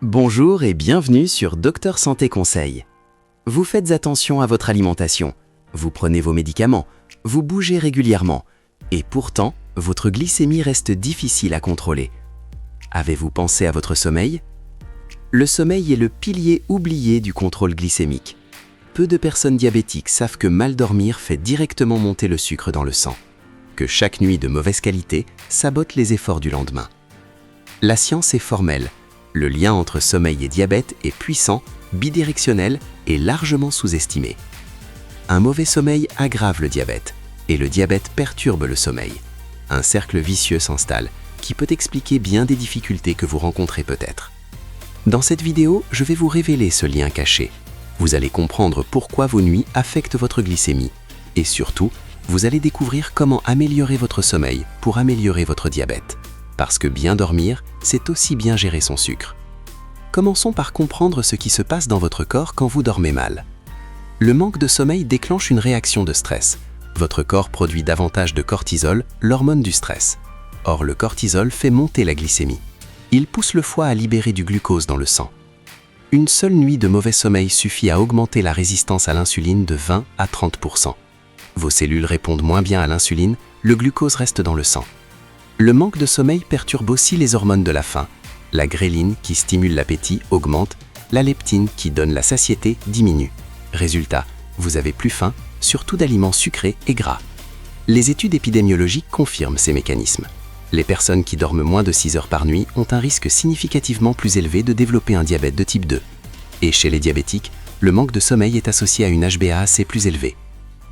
Bonjour et bienvenue sur Docteur Santé Conseil. Vous faites attention à votre alimentation, vous prenez vos médicaments, vous bougez régulièrement, et pourtant, votre glycémie reste difficile à contrôler. Avez-vous pensé à votre sommeil? Le sommeil est le pilier oublié du contrôle glycémique. Peu de personnes diabétiques savent que mal dormir fait directement monter le sucre dans le sang, que chaque nuit de mauvaise qualité sabote les efforts du lendemain. La science est formelle. Le lien entre sommeil et diabète est puissant, bidirectionnel et largement sous-estimé. Un mauvais sommeil aggrave le diabète, et le diabète perturbe le sommeil. Un cercle vicieux s'installe, qui peut expliquer bien des difficultés que vous rencontrez peut-être. Dans cette vidéo, je vais vous révéler ce lien caché. Vous allez comprendre pourquoi vos nuits affectent votre glycémie. Et surtout, vous allez découvrir comment améliorer votre sommeil pour améliorer votre diabète. Parce que bien dormir, c'est aussi bien gérer son sucre. Commençons par comprendre ce qui se passe dans votre corps quand vous dormez mal. Le manque de sommeil déclenche une réaction de stress. Votre corps produit davantage de cortisol, l'hormone du stress. Or, le cortisol fait monter la glycémie. Il pousse le foie à libérer du glucose dans le sang. Une seule nuit de mauvais sommeil suffit à augmenter la résistance à l'insuline de 20 à 30%. Vos cellules répondent moins bien à l'insuline, le glucose reste dans le sang. Le manque de sommeil perturbe aussi les hormones de la faim. La gréline, qui stimule l'appétit, augmente, la leptine, qui donne la satiété, diminue. Résultat, vous avez plus faim, surtout d'aliments sucrés et gras. Les études épidémiologiques confirment ces mécanismes. Les personnes qui dorment moins de 6 heures par nuit ont un risque significativement plus élevé de développer un diabète de type 2. Et chez les diabétiques, le manque de sommeil est associé à une HbA1c plus élevée.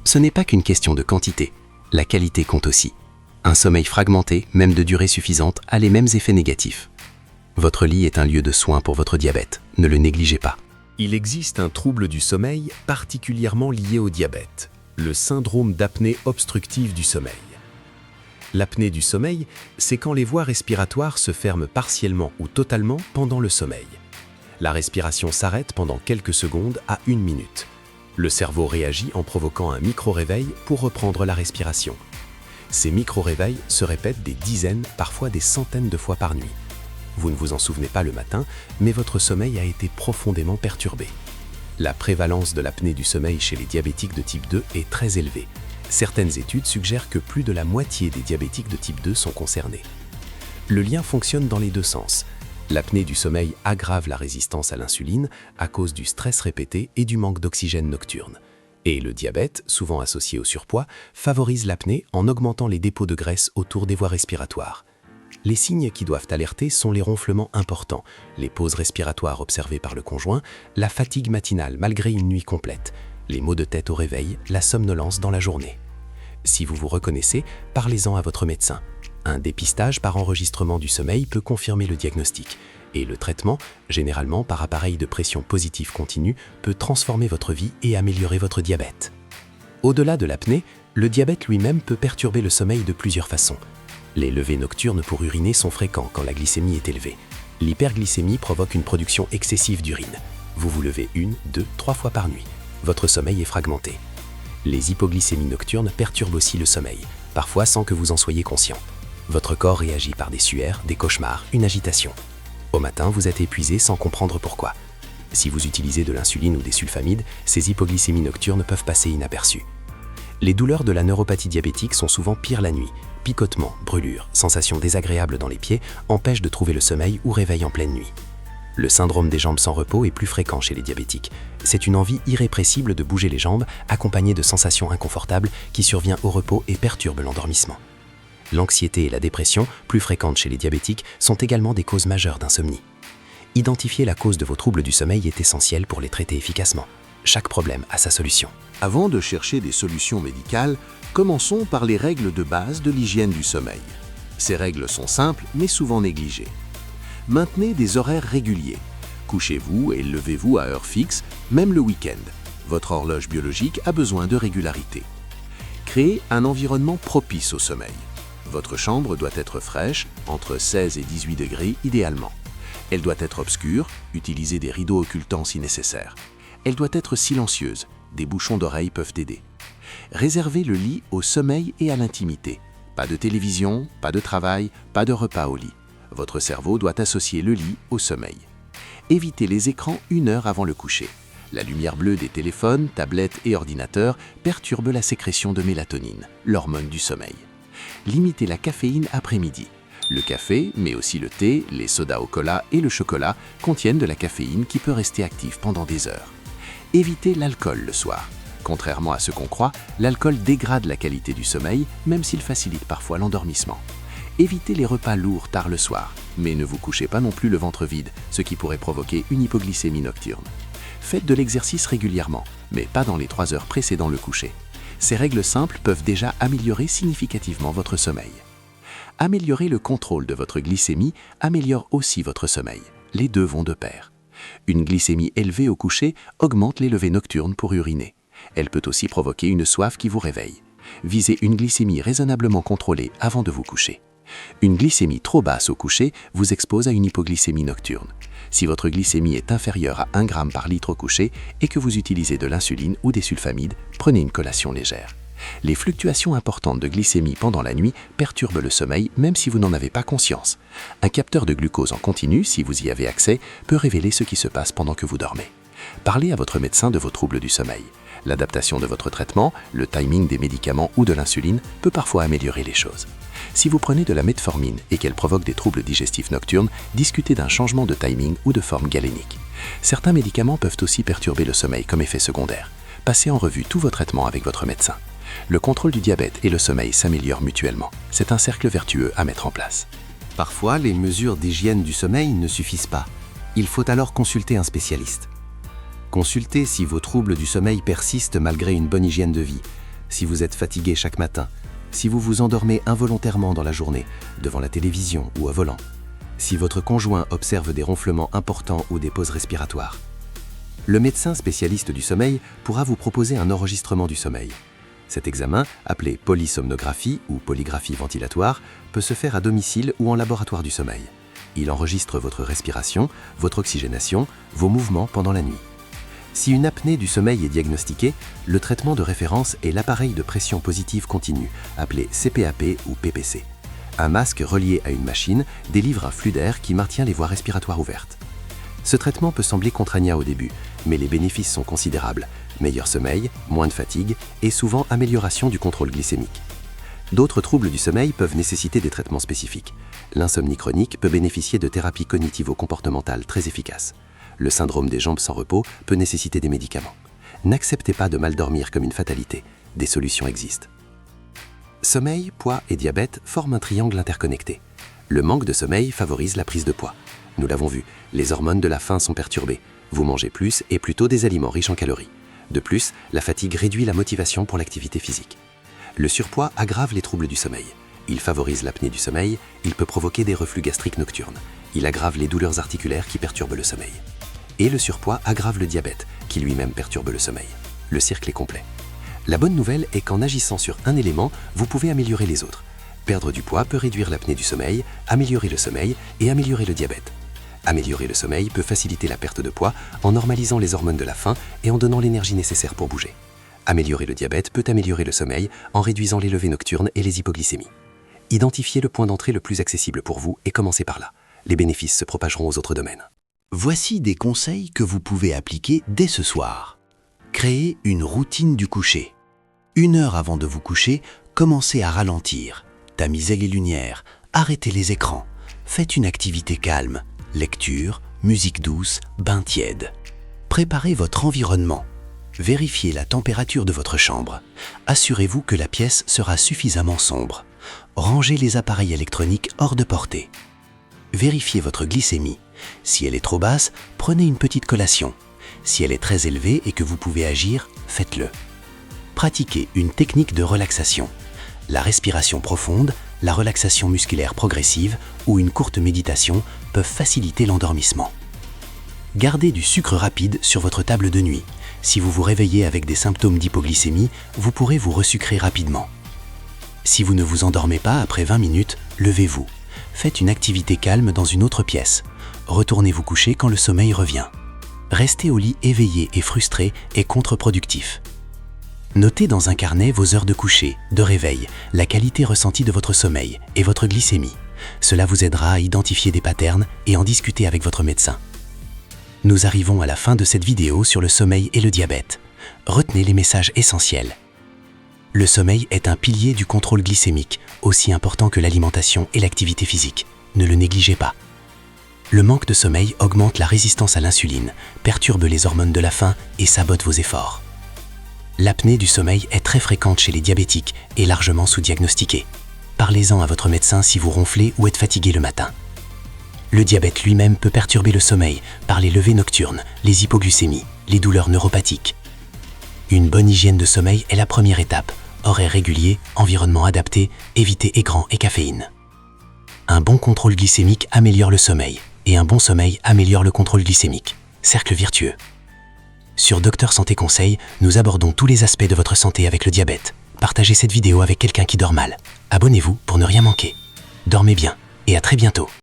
Ce n'est pas qu'une question de quantité, la qualité compte aussi. Un sommeil fragmenté, même de durée suffisante, a les mêmes effets négatifs. Votre lit est un lieu de soins pour votre diabète, ne le négligez pas. Il existe un trouble du sommeil particulièrement lié au diabète, le syndrome d'apnée obstructive du sommeil. L'apnée du sommeil, c'est quand les voies respiratoires se ferment partiellement ou totalement pendant le sommeil. La respiration s'arrête pendant quelques secondes à 1 minute. Le cerveau réagit en provoquant un micro-réveil pour reprendre la respiration. Ces micro-réveils se répètent des dizaines, parfois des centaines de fois par nuit. Vous ne vous en souvenez pas le matin, mais votre sommeil a été profondément perturbé. La prévalence de l'apnée du sommeil chez les diabétiques de type 2 est très élevée. Certaines études suggèrent que plus de la moitié des diabétiques de type 2 sont concernés. Le lien fonctionne dans les deux sens. L'apnée du sommeil aggrave la résistance à l'insuline à cause du stress répété et du manque d'oxygène nocturne. Et le diabète, souvent associé au surpoids, favorise l'apnée en augmentant les dépôts de graisse autour des voies respiratoires. Les signes qui doivent alerter sont les ronflements importants, les pauses respiratoires observées par le conjoint, la fatigue matinale malgré une nuit complète, les maux de tête au réveil, la somnolence dans la journée. Si vous vous reconnaissez, parlez-en à votre médecin. Un dépistage par enregistrement du sommeil peut confirmer le diagnostic. Et le traitement, généralement par appareil de pression positive continue, peut transformer votre vie et améliorer votre diabète. Au-delà de l'apnée, le diabète lui-même peut perturber le sommeil de plusieurs façons. Les levées nocturnes pour uriner sont fréquents quand la glycémie est élevée. L'hyperglycémie provoque une production excessive d'urine. Vous vous levez 1, 2, 3 fois par nuit. Votre sommeil est fragmenté. Les hypoglycémies nocturnes perturbent aussi le sommeil, parfois sans que vous en soyez conscient. Votre corps réagit par des sueurs, des cauchemars, une agitation. Au matin, vous êtes épuisé sans comprendre pourquoi. Si vous utilisez de l'insuline ou des sulfamides, ces hypoglycémies nocturnes peuvent passer inaperçues. Les douleurs de la neuropathie diabétique sont souvent pires la nuit. Picotements, brûlures, sensations désagréables dans les pieds empêchent de trouver le sommeil ou réveil en pleine nuit. Le syndrome des jambes sans repos est plus fréquent chez les diabétiques. C'est une envie irrépressible de bouger les jambes, accompagnée de sensations inconfortables qui survient au repos et perturbe l'endormissement. L'anxiété et la dépression, plus fréquentes chez les diabétiques, sont également des causes majeures d'insomnie. Identifier la cause de vos troubles du sommeil est essentiel pour les traiter efficacement. Chaque problème a sa solution. Avant de chercher des solutions médicales, commençons par les règles de base de l'hygiène du sommeil. Ces règles sont simples mais souvent négligées. Maintenez des horaires réguliers. Couchez-vous et levez-vous à heure fixe, même le week-end. Votre horloge biologique a besoin de régularité. Créez un environnement propice au sommeil. Votre chambre doit être fraîche, entre 16 et 18 degrés idéalement. Elle doit être obscure, utilisez des rideaux occultants si nécessaire. Elle doit être silencieuse, des bouchons d'oreilles peuvent aider. Réservez le lit au sommeil et à l'intimité. Pas de télévision, pas de travail, pas de repas au lit. Votre cerveau doit associer le lit au sommeil. évitez les écrans 1 heure avant le coucher. La lumière bleue des téléphones, tablettes et ordinateurs perturbe la sécrétion de mélatonine, l'hormone du sommeil. Limitez la caféine après-midi. Le café, mais aussi le thé, les sodas au cola et le chocolat contiennent de la caféine qui peut rester active pendant des heures. Évitez l'alcool le soir. Contrairement à ce qu'on croit, l'alcool dégrade la qualité du sommeil, même s'il facilite parfois l'endormissement. Évitez les repas lourds tard le soir, mais ne vous couchez pas non plus le ventre vide, ce qui pourrait provoquer une hypoglycémie nocturne. Faites de l'exercice régulièrement, mais pas dans les 3 heures précédant le coucher. Ces règles simples peuvent déjà améliorer significativement votre sommeil. Améliorer le contrôle de votre glycémie améliore aussi votre sommeil. Les deux vont de pair. Une glycémie élevée au coucher augmente les levées nocturnes pour uriner. Elle peut aussi provoquer une soif qui vous réveille. Visez une glycémie raisonnablement contrôlée avant de vous coucher. Une glycémie trop basse au coucher vous expose à une hypoglycémie nocturne. Si votre glycémie est inférieure à 1 g par litre au coucher et que vous utilisez de l'insuline ou des sulfamides, prenez une collation légère. Les fluctuations importantes de glycémie pendant la nuit perturbent le sommeil même si vous n'en avez pas conscience. Un capteur de glucose en continu, si vous y avez accès, peut révéler ce qui se passe pendant que vous dormez. Parlez à votre médecin de vos troubles du sommeil. L'adaptation de votre traitement, le timing des médicaments ou de l'insuline peut parfois améliorer les choses. Si vous prenez de la metformine et qu'elle provoque des troubles digestifs nocturnes, discutez d'un changement de timing ou de forme galénique. Certains médicaments peuvent aussi perturber le sommeil comme effet secondaire. Passez en revue tous vos traitements avec votre médecin. Le contrôle du diabète et le sommeil s'améliorent mutuellement. C'est un cercle vertueux à mettre en place. Parfois, les mesures d'hygiène du sommeil ne suffisent pas. Il faut alors consulter un spécialiste. Consultez si vos troubles du sommeil persistent malgré une bonne hygiène de vie, si vous êtes fatigué chaque matin, si vous vous endormez involontairement dans la journée, devant la télévision ou au volant, si votre conjoint observe des ronflements importants ou des pauses respiratoires. Le médecin spécialiste du sommeil pourra vous proposer un enregistrement du sommeil. Cet examen, appelé polysomnographie ou polygraphie ventilatoire, peut se faire à domicile ou en laboratoire du sommeil. Il enregistre votre respiration, votre oxygénation, vos mouvements pendant la nuit. Si une apnée du sommeil est diagnostiquée, le traitement de référence est l'appareil de pression positive continue, appelé CPAP ou PPC. Un masque relié à une machine délivre un flux d'air qui maintient les voies respiratoires ouvertes. Ce traitement peut sembler contraignant au début, mais les bénéfices sont considérables. Meilleur sommeil, moins de fatigue et souvent amélioration du contrôle glycémique. D'autres troubles du sommeil peuvent nécessiter des traitements spécifiques. L'insomnie chronique peut bénéficier de thérapies cognitivo-comportementales très efficaces. Le syndrome des jambes sans repos peut nécessiter des médicaments. N'acceptez pas de mal dormir comme une fatalité. Des solutions existent. Sommeil, poids et diabète forment un triangle interconnecté. Le manque de sommeil favorise la prise de poids. Nous l'avons vu, les hormones de la faim sont perturbées. Vous mangez plus et plutôt des aliments riches en calories. De plus, la fatigue réduit la motivation pour l'activité physique. Le surpoids aggrave les troubles du sommeil. Il favorise l'apnée du sommeil, il peut provoquer des reflux gastriques nocturnes. Il aggrave les douleurs articulaires qui perturbent le sommeil. Et le surpoids aggrave le diabète, qui lui-même perturbe le sommeil. Le cercle est complet. La bonne nouvelle est qu'en agissant sur un élément, vous pouvez améliorer les autres. Perdre du poids peut réduire l'apnée du sommeil, améliorer le sommeil et améliorer le diabète. Améliorer le sommeil peut faciliter la perte de poids en normalisant les hormones de la faim et en donnant l'énergie nécessaire pour bouger. Améliorer le diabète peut améliorer le sommeil en réduisant les levées nocturnes et les hypoglycémies. Identifiez le point d'entrée le plus accessible pour vous et commencez par là. Les bénéfices se propageront aux autres domaines. Voici des conseils que vous pouvez appliquer dès ce soir. Créez une routine du coucher. 1 heure avant de vous coucher, commencez à ralentir. Tamisez les lumières, arrêtez les écrans. Faites une activité calme. Lecture, musique douce, bain tiède. Préparez votre environnement. Vérifiez la température de votre chambre. Assurez-vous que la pièce sera suffisamment sombre. Rangez les appareils électroniques hors de portée. Vérifiez votre glycémie. Si elle est trop basse, prenez une petite collation. Si elle est très élevée et que vous pouvez agir, faites-le. Pratiquez une technique de relaxation. La respiration profonde, la relaxation musculaire progressive ou une courte méditation peuvent faciliter l'endormissement. Gardez du sucre rapide sur votre table de nuit. Si vous vous réveillez avec des symptômes d'hypoglycémie, vous pourrez vous resucrer rapidement. Si vous ne vous endormez pas après 20 minutes, levez-vous. Faites une activité calme dans une autre pièce. Retournez vous coucher quand le sommeil revient. Rester au lit éveillé et frustré est contre-productif. Notez dans un carnet vos heures de coucher, de réveil, la qualité ressentie de votre sommeil et votre glycémie. Cela vous aidera à identifier des patterns et en discuter avec votre médecin. Nous arrivons à la fin de cette vidéo sur le sommeil et le diabète. Retenez les messages essentiels. Le sommeil est un pilier du contrôle glycémique, aussi important que l'alimentation et l'activité physique. Ne le négligez pas. Le manque de sommeil augmente la résistance à l'insuline, perturbe les hormones de la faim et sabote vos efforts. L'apnée du sommeil est très fréquente chez les diabétiques et largement sous-diagnostiquée. Parlez-en à votre médecin si vous ronflez ou êtes fatigué le matin. Le diabète lui-même peut perturber le sommeil par les levées nocturnes, les hypoglycémies, les douleurs neuropathiques. Une bonne hygiène de sommeil est la première étape. Horaire régulier, environnement adapté, évitez écran et caféine. Un bon contrôle glycémique améliore le sommeil et un bon sommeil améliore le contrôle glycémique. Cercle vertueux. Sur Docteur Santé Conseil, nous abordons tous les aspects de votre santé avec le diabète. Partagez cette vidéo avec quelqu'un qui dort mal. Abonnez-vous pour ne rien manquer. Dormez bien et à très bientôt.